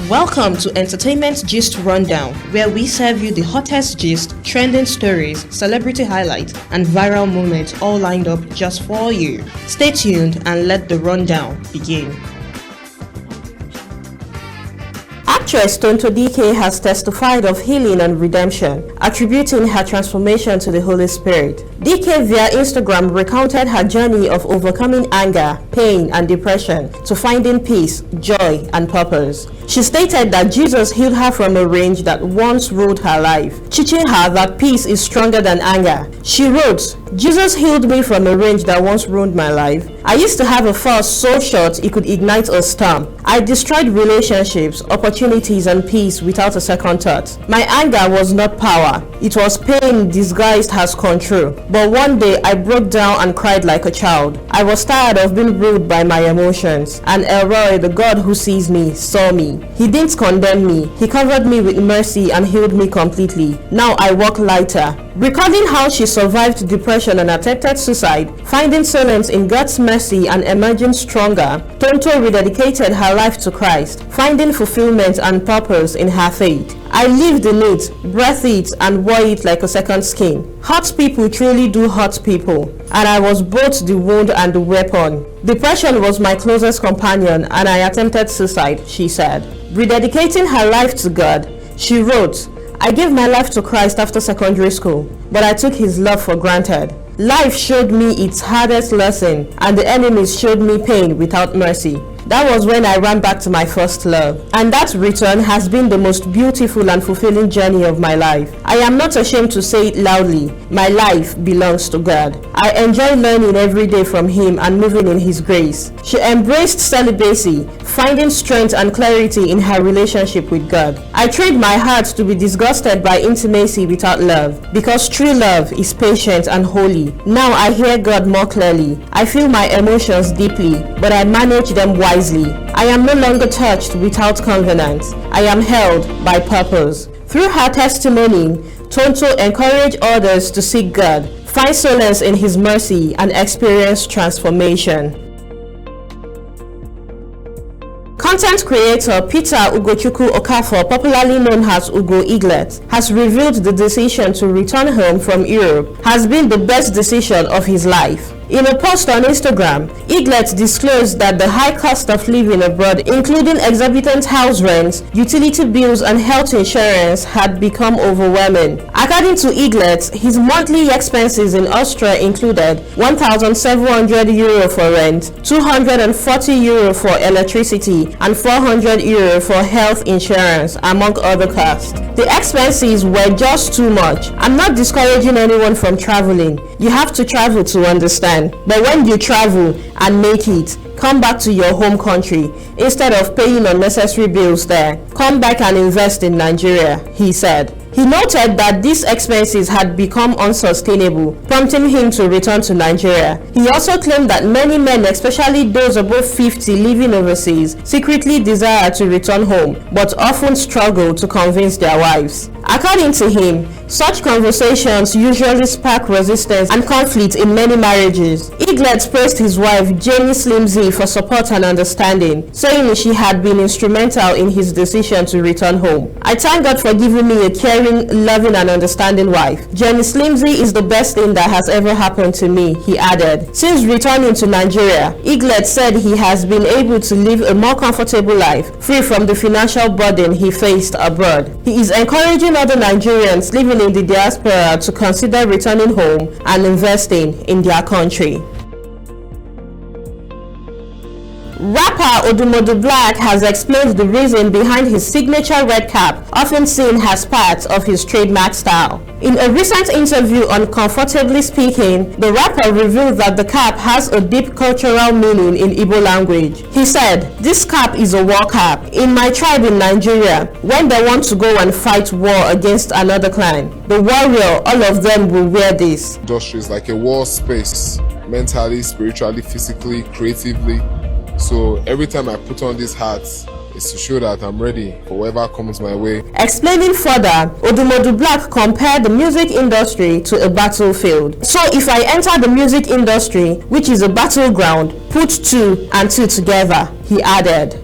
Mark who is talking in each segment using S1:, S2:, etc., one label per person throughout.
S1: Welcome to Entertainment Gist Rundown, where we serve you the hottest gist, trending stories, celebrity highlights, and viral moments all lined up just for you. Stay tuned and let the rundown begin. Actress Tonto Dike has testified of healing and redemption, attributing her transformation to the Holy Spirit. Dike via Instagram recounted her journey of overcoming anger, pain, and depression to finding peace, joy, and purpose. She stated that Jesus healed her from a rage that once ruled her life, teaching her that peace is stronger than anger. She wrote, "Jesus healed me from a rage that once ruined my life. I used to have a force so short it could ignite a storm. I destroyed relationships, opportunities, and peace without a second thought. My anger was not power. It was pain disguised as control. But one day I broke down and cried like a child. I was tired of being ruled by my emotions. And Elroy, the God who sees me, saw me. He didn't condemn me. He covered me with mercy and healed me completely. Now I walk lighter." Recalling how she survived depression and attempted suicide, finding solace in God's mercy and emerging stronger, Tonto rededicated her life to Christ, finding fulfillment and purpose in her faith. "I lived in it, breathed it, and wore it like a second skin. Hurt people truly do hurt people, and I was both the wound and the weapon. Depression was my closest companion, and I attempted suicide," she said. Rededicating her life to God, she wrote, "I gave my life to Christ after secondary school, but I took his love for granted. Life showed me its hardest lesson, and the enemies showed me pain without mercy. That was when I ran back to my first love. And that return has been the most beautiful and fulfilling journey of my life. I am not ashamed to say it loudly. My life belongs to God. I enjoy learning every day from him and moving in his grace." She embraced celibacy, finding strength and clarity in her relationship with God. "I trained my heart to be disgusted by intimacy without love, because true love is patient and holy. Now I hear God more clearly. I feel my emotions deeply, but I manage them wisely. I am no longer touched without covenant. I am held by purpose." Through her testimony, Tonto encouraged others to seek God, find solace in his mercy, and experience transformation. Content creator Peter Ugochukwu Okafor, popularly known as Ugo Eaglet, has revealed the decision to return home from Europe has been the best decision of his life. In a post on Instagram, Eaglet disclosed that the high cost of living abroad, including exorbitant house rents, utility bills, and health insurance, had become overwhelming. According to Eaglet, his monthly expenses in Austria included €1,700 for rent, €240 for electricity, and €400 for health insurance, among other costs. The expenses were just too much. I'm not discouraging anyone from traveling. You have to travel to understand. But when you travel and make it, come back to your home country instead of paying unnecessary bills there. Come back and invest in Nigeria," he said. He noted that these expenses had become unsustainable, prompting him to return to Nigeria. He also claimed that many men, especially those above 50 living overseas, secretly desire to return home, but often struggle to convince their wives. According to him, such conversations usually spark resistance and conflict in many marriages. Eaglet praised his wife, Jenny Slimzy, for support and understanding, saying she had been instrumental in his decision to return home. "I thank God for giving me a caring, loving, and understanding wife. Jenny Slimzy is the best thing that has ever happened to me," he added. Since returning to Nigeria, Eaglet said he has been able to live a more comfortable life, free from the financial burden he faced abroad. He is encouraging other Nigerians living in the diaspora to consider returning home and investing in their country. Rapper Odumodu Black has explained the reason behind his signature red cap, often seen as part of his trademark style. In a recent interview on Comfortably Speaking, the rapper revealed that the cap has a deep cultural meaning in Igbo language. He said, "This cap is a war cap. In my tribe in Nigeria, when they want to go and fight war against another clan, the warrior, all of them will wear this."
S2: Industry is like a war space, mentally, spiritually, physically, creatively. So every time I put on these hats, it's to show that I'm ready for whatever comes my way.
S1: Explaining further, Odumodu Black compared the music industry to a battlefield. "So if I enter the music industry, which is a battleground, put two and two together," he added.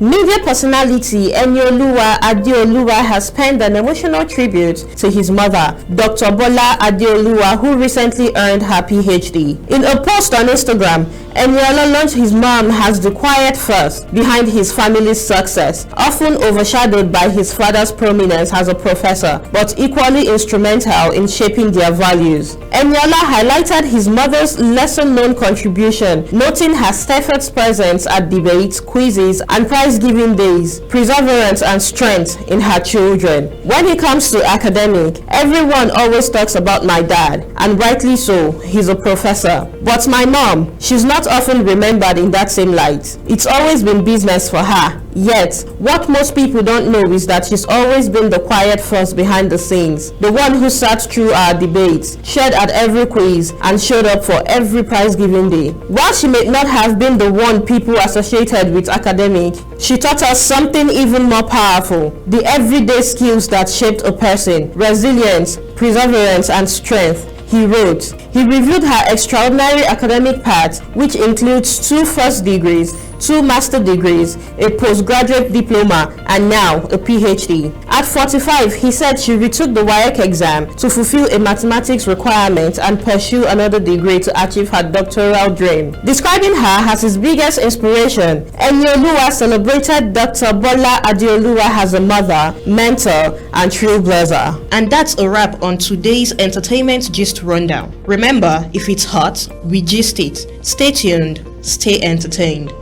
S1: Media personality Enioluwa Adeoluwa has penned an emotional tribute to his mother, Dr. Bola Adeoluwa, who recently earned her PhD. In a post on Instagram, Eniola launched his mom as the quiet force behind his family's success, often overshadowed by his father's prominence as a professor, but equally instrumental in shaping their values. Eniola highlighted his mother's lesser-known contribution, noting her steadfast presence at debates, quizzes, and prize-giving days, perseverance and strength in her children. When it comes to academic, everyone always talks about my dad, and rightly so, he's a professor. But my mom, she's not often remembered in that same light. It's always been business for her. Yet, what most people don't know is that she's always been the quiet force behind the scenes, the one who sat through our debates, shared at every quiz, and showed up for every prize-giving day. While she may not have been the one people associated with academic, she taught us something even more powerful: the everyday skills that shaped a person: resilience, perseverance, and strength. He wrote. He reviewed her extraordinary academic path, which includes 2 first degrees, 2 master degrees, a postgraduate diploma, and now a PhD. At 45, he said she retook the WAEC exam to fulfill a mathematics requirement and pursue another degree to achieve her doctoral dream. Describing her as his biggest inspiration, Enioluwa celebrated Dr. Bola Adeoluwa as a mother, mentor, and trailblazer. And that's a wrap on today's Entertainment Gist Rundown. Remember, if it's hot, we gist it. Stay tuned, stay entertained.